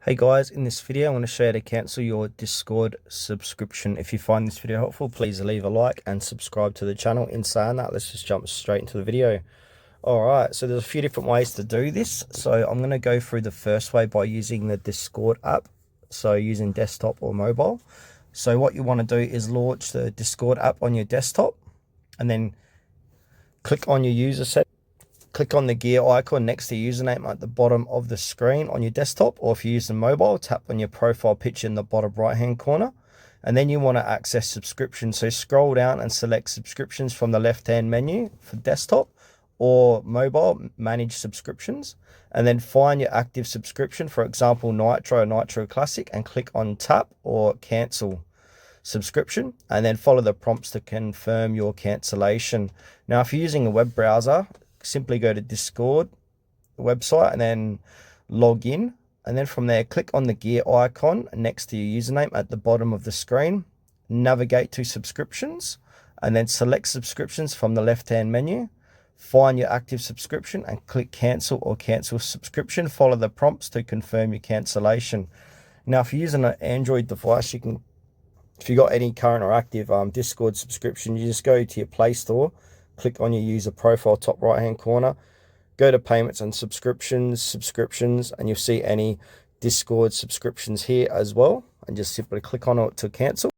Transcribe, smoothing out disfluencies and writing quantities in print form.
Hey guys, in this video I'm going to show you how to cancel your Discord subscription. If you find this video helpful, please leave a like and subscribe to the channel. In saying that, let's just jump straight into the video. Alright, so there's a few different ways to do this. So I'm going to go through the first way by using the Discord app. So using desktop or mobile. So what you want to do is launch the Discord app on your desktop and then click on your user set. Click on the gear icon next to username at the bottom of the screen on your desktop, or if you use the mobile, tap on your profile picture in the bottom right hand corner, and then you want to access subscriptions. So scroll down and select subscriptions from the left hand menu for desktop, or mobile, manage subscriptions, and then find your active subscription, for example Nitro or Nitro Classic, and click on tap or cancel subscription, and then follow the prompts to confirm your cancellation. Now if you're using a web browser, simply go to Discord website and then log in, and then from there click on the gear icon next to your username at the bottom of the screen, navigate to subscriptions, and then select subscriptions from the left hand menu, find your active subscription and click cancel or cancel subscription. Follow the prompts to confirm your cancellation. Now if you're using an Android device, you can, if you got any current or active Discord subscription, you just go to your Play Store, click on your user profile top right hand corner, go to payments and subscriptions, and you'll see any Discord subscriptions here as well, and just simply click on it to cancel.